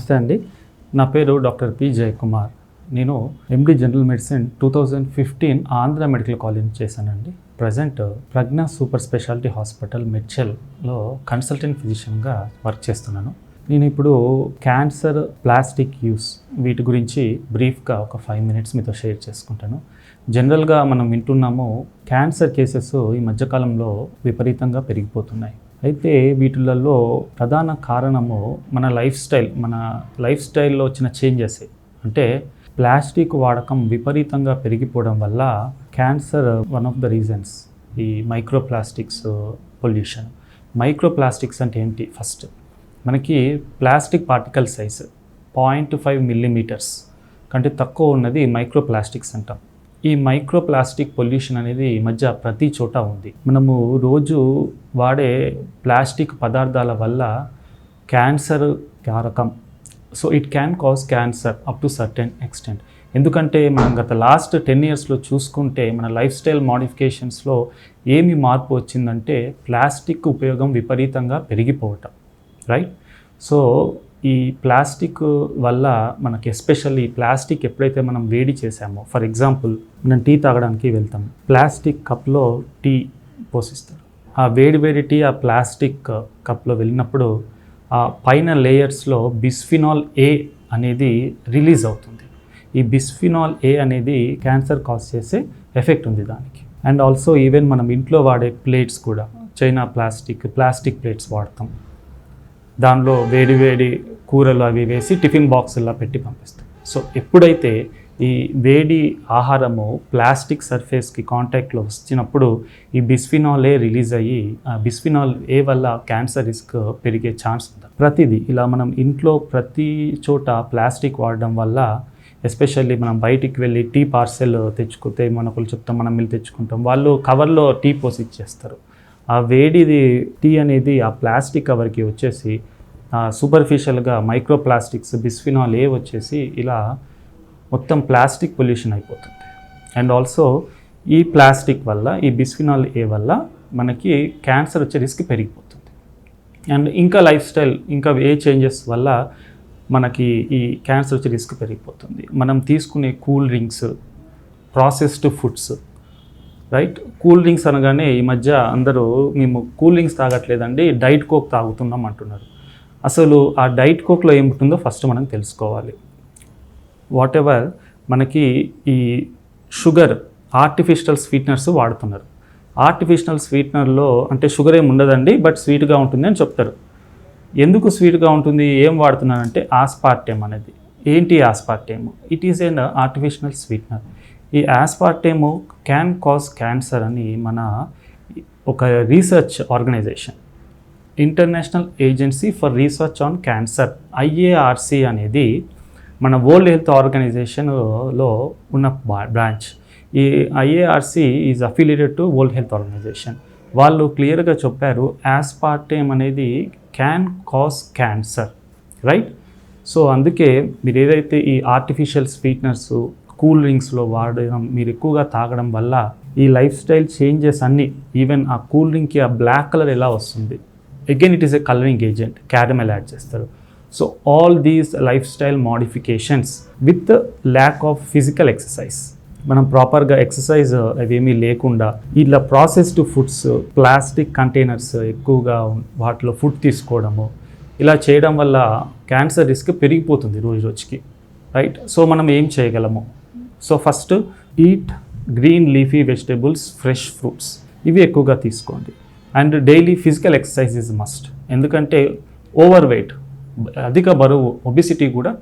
నమస్తే అండి. నా పేరు డాక్టర్ పి జయకుమార్. నేను MD general medicine 2015 Andhra medical college చేశానండి. Present Pragna super speciality hospital మెడ్చల్లో కన్సల్టెంట్ ఫిజిషియన్గా వర్క్ చేస్తున్నాను. నేను ఇప్పుడు క్యాన్సర్, ప్లాస్టిక్ యూస్ వీటి గురించి బ్రీఫ్గా ఒక 5 minutes మీతో షేర్ చేసుకుంటాను. జనరల్గా మనం వింటున్నాము క్యాన్సర్ కేసెస్ ఈ మధ్యకాలంలో విపరీతంగా పెరిగిపోతున్నాయి. అయితే వీటిలలో ప్రధాన కారణము మన లైఫ్ స్టైల్లో వచ్చిన చేంజెస్. అంటే ప్లాస్టిక్ వాడకం విపరీతంగా పెరిగిపోవడం వల్ల cancer one of the reasons. ఈ మైక్రోప్లాస్టిక్స్ పొల్యూషన్. మైక్రోప్లాస్టిక్స్ అంటే ఏంటి? ఫస్ట్ మనకి ప్లాస్టిక్ పార్టికల్ సైజ్ 0.5 millimeters కంటే తక్కువ ఉన్నది మైక్రోప్లాస్టిక్స్ అంటాం. ఈ మైక్రోప్లాస్టిక్ పొల్యూషన్ అనేది ఈ మధ్య ప్రతి చోట ఉంది. మనము రోజు వాడే ప్లాస్టిక్ పదార్థాల వల్ల క్యాన్సర్ కారకం. So it can cause cancer up to certain extent. ఎందుకంటే మనం గత లాస్ట్ 10 yearsలో చూసుకుంటే మన లైఫ్ స్టైల్ మోడిఫికేషన్స్లో ఏమి మార్పు వచ్చిందంటే ప్లాస్టిక్ ఉపయోగం విపరీతంగా పెరిగిపోవటం. రైట్? సో ఈ ప్లాస్టిక్ వల్ల మనకి ఎస్పెషల్లీ ప్లాస్టిక్ ఎప్పుడైతే మనం వేడి చేసామో, ఫర్ ఎగ్జాంపుల్ మనం టీ తాగడానికి వెళ్తాం, ప్లాస్టిక్ కప్లో టీ పోసిస్తారు. ఆ వేడి టీ ఆ ప్లాస్టిక్ కప్లో వెళ్ళినప్పుడు ఆ పైన లేయర్స్లో బిస్ఫినాల్ ఏ అనేది రిలీజ్ అవుతుంది. ఈ బిస్ఫినాల్ ఏ అనేది క్యాన్సర్ కాజ్ చేసే ఎఫెక్ట్ ఉంది దానికి. అండ్ ఆల్సో ఈవెన్ మనం ఇంట్లో వాడే ప్లేట్స్ కూడా చైనా ప్లాస్టిక్ ప్లేట్స్ వాడతాం. దానిలో వేడి కూరలు అవి వేసి టిఫిన్ బాక్సుల్లో పెట్టి పంపిస్తాం. సో ఎప్పుడైతే ఈ వేడి ఆహారము ప్లాస్టిక్ సర్ఫేస్కి కాంటాక్ట్లో వచ్చినప్పుడు ఈ బిస్ఫినాల్ ఏ రిలీజ్ అయ్యి ఆ బిస్ఫినాల్ ఏ వల్ల క్యాన్సర్ రిస్క్ పెరిగే ఛాన్స్ ఉంది. ప్రతిదీ ఇలా మనం ఇంట్లో ప్రతి చోట ప్లాస్టిక్ వాడడం వల్ల, ఎస్పెషల్లీ మనం బయటికి వెళ్ళి టీ పార్సెల్ తెచ్చుకుంటే మనకు చెప్తాం, మనం వెళ్ళి తెచ్చుకుంటాం, వాళ్ళు కవర్లో టీ పోసి ఇచ్చేస్తారు. ఆ వేడిది టీ అనేది ఆ ప్లాస్టిక్ కవర్కి వచ్చేసి సూపర్ఫిషియల్గా మైక్రోప్లాస్టిక్స్ బిస్ఫినాల్ ఏ వచ్చేసి ఇలా మొత్తం ప్లాస్టిక్ పొల్యూషన్ అయిపోతుంది. అండ్ ఆల్సో ఈ ప్లాస్టిక్ వల్ల, ఈ బిస్ఫినాల్ ఏ వల్ల మనకి క్యాన్సర్ వచ్చే రిస్క్ పెరిగిపోతుంది. అండ్ ఇంకా లైఫ్ స్టైల్, ఇంకా ఏ చేంజెస్ వల్ల మనకి ఈ క్యాన్సర్ వచ్చే రిస్క్ పెరిగిపోతుంది. మనం తీసుకునే cool drinks, processed foods. Right? Cool drinks అనగానే ఈ మధ్య అందరూ మేము కూల్ డ్రింక్స్ తాగట్లేదండి, డైట్ కోక్ తాగుతున్నాం అంటున్నారు. అసలు ఆ డైట్ కోక్లో ఏముంటుందో ఫస్ట్ మనం తెలుసుకోవాలి. వాట్ ఎవర్ మనకి ఈ షుగర్, ఆర్టిఫిషియల్ స్వీట్నర్స్ వాడుతున్నారు. ఆర్టిఫిషియల్ స్వీట్నర్లో అంటే షుగర్ ఏమి ఉండదండి, బట్ స్వీట్గా ఉంటుంది అని చెప్తారు. ఎందుకు స్వీట్గా ఉంటుంది, ఏం వాడుతున్నారంటే ఆస్పార్టేమ్ అనేది. ఏంటి aspartame? It is an artificial sweetener. ఈ ఆస్పార్టేమ్ క్యాన్ కాజ్ క్యాన్సర్ అని మన ఒక research organisation, international agency for research on cancer, IARC అనేది మన వరల్డ్ హెల్త్ ఆర్గనైజేషన్లో ఉన్న బ్రాంచ్. ఈ IARC is affiliated to world health organisation. వాళ్ళు క్లియర్గా చెప్పారు ఆస్పార్టేమ్ అనేది can cause cancer. Right? So అందుకే మీరు ఏదైతే ఈ ఆర్టిఫిషియల్ స్వీట్నర్స్ కూల్ డ్రింక్స్లో వాడడం, మీరు ఎక్కువగా తాగడం వల్ల ఈ లైఫ్ స్టైల్ చేంజెస్ అన్నీ, ఈవెన్ ఆ కూల్ డ్రింక్కి ఆ బ్లాక్ కలర్ ఎలా వస్తుంది, again it is a colouring agent, caramel add చేస్తారు. So all these life style modifications with lack of physical exercise. మనం ప్రాపర్గా ఎక్సర్సైజ్ అవేమీ లేకుండా ఇలా ప్రాసెస్డ్ ఫుడ్స్, ప్లాస్టిక్ కంటైనర్స్ ఎక్కువగా వాటిలో ఫుడ్ తీసుకోవడము, ఇలా చేయడం వల్ల క్యాన్సర్ రిస్క్ పెరిగిపోతుంది రోజుకి. రైట్? సో మనం ఏం చేయగలము? So first eat green leafy vegetables, fresh fruits, ఇవి ఎక్కువగా తీసుకోండి. And daily physical exercise is must. ఎందుకంటే ఓవర్ వెయిట్, అధిక బరువు, ఒబిసిటీ కూడా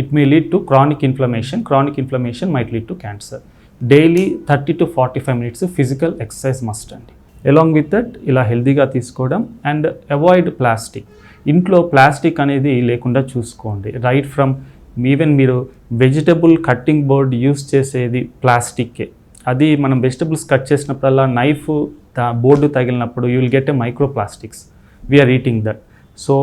it may lead to chronic inflammation might lead to cancer. Daily 30 to 45 minutes physical exercise must అండి. Along with that ఇలా హెల్తీగా తీసుకోవడం అండ్ అవాయిడ్ ప్లాస్టిక్. ఇంట్లో plastic అనేది లేకుండా చూసుకోండి. రైట్ ఫ్రమ్ ఈవెన్ మీరు వెజిటబుల్ కట్టింగ్ బోర్డ్ యూస్ చేసేది ప్లాస్టిక్కే. అది మనం వెజిటబుల్స్ కట్ చేసినప్పుడల్లా నైఫ్ బోర్డు తగిలినప్పుడు you will get a microplastics. We're eating that. So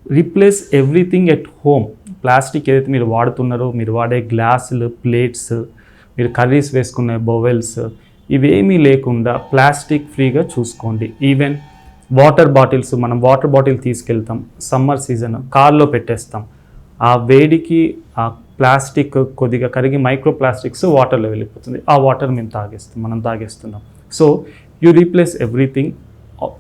replace everything at home. Plastic ఏదైతే మీరు వాడుతున్నారో, మీరు వాడే గ్లాసులు, ప్లేట్స్, మీరు కర్రీస్ వేసుకునే బౌవెల్స్, ఇవేమీ లేకుండా ప్లాస్టిక్ ఫ్రీగా చూసుకోండి. ఈవెన్ వాటర్ బాటిల్స్, మనం వాటర్ బాటిల్ తీసుకెళ్తాం, సమ్మర్ సీజన్ కార్లో పెట్టేస్తాం, ఆ వేడికి ఆ ప్లాస్టిక్ కొద్దిగా కరిగి మైక్రో ప్లాస్టిక్స్ వాటర్లో వెళ్ళిపోతుంది. ఆ వాటర్ మనం తాగేస్తున్నాం. So you replace everything.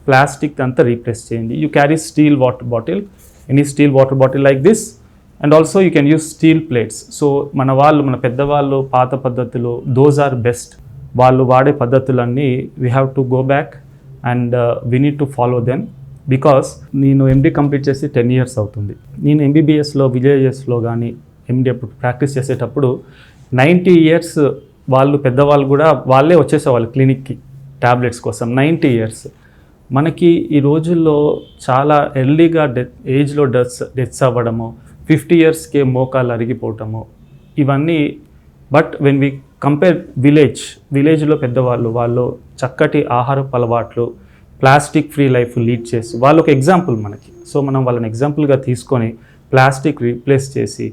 Plastic అంతా రీప్లేస్ చేయండి. You carry steel water bottle, any steel water bottle like this, and also you can use steel plates. So మన పెద్దవాళ్ళు పాత పద్ధతులు, దోస్ ఆర్ బెస్ట్. వాళ్ళు వాడే పద్ధతులన్నీ we have to go back and we need to follow them. Because నేను ఎండి complete చేసి 10 years అవుతుంది. నేను ఎంబీబీఎస్లో విలేజెస్లో కానీ ఎండి అప్పుడు ప్రాక్టీస్ చేసేటప్పుడు 90 years వాళ్ళు పెద్దవాళ్ళు కూడా వాళ్ళే వచ్చేసేవాళ్ళు క్లినిక్కి ట్యాబ్లెట్స్ కోసం. 90 years. మనకి ఈ రోజుల్లో చాలా ఎర్లీగా ఏజ్లో డెత్స్ అవ్వడము, 50 yearsకే మోకాలు అరిగిపోవటము ఇవన్నీ. బట్ వెన్ వి కంపేర్ విలేజ్లో పెద్దవాళ్ళు, వాళ్ళు చక్కటి ఆహారపు అలవాట్లు, ప్లాస్టిక్ ఫ్రీ లైఫ్ లీడ్ చేసి వాళ్ళు ఒక ఎగ్జాంపుల్ మనకి. సో మనం వాళ్ళని ఎగ్జాంపుల్గా తీసుకొని ప్లాస్టిక్ రీప్లేస్ చేసి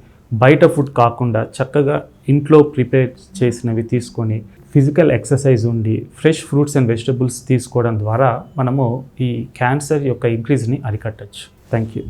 బయట ఫుడ్ కాకుండా చక్కగా ఇంట్లో ప్రిపేర్ చేసినవి తీసుకొని ఫిజికల్ ఎక్సర్సైజ్ ఉండి ఫ్రెష్ ఫ్రూట్స్ అండ్ వెజిటబుల్స్ తీసుకోవడం ద్వారా మనము ఈ క్యాన్సర్ యొక్క ఇంక్రీజ్ని అరికట్టచ్చు. Thank you.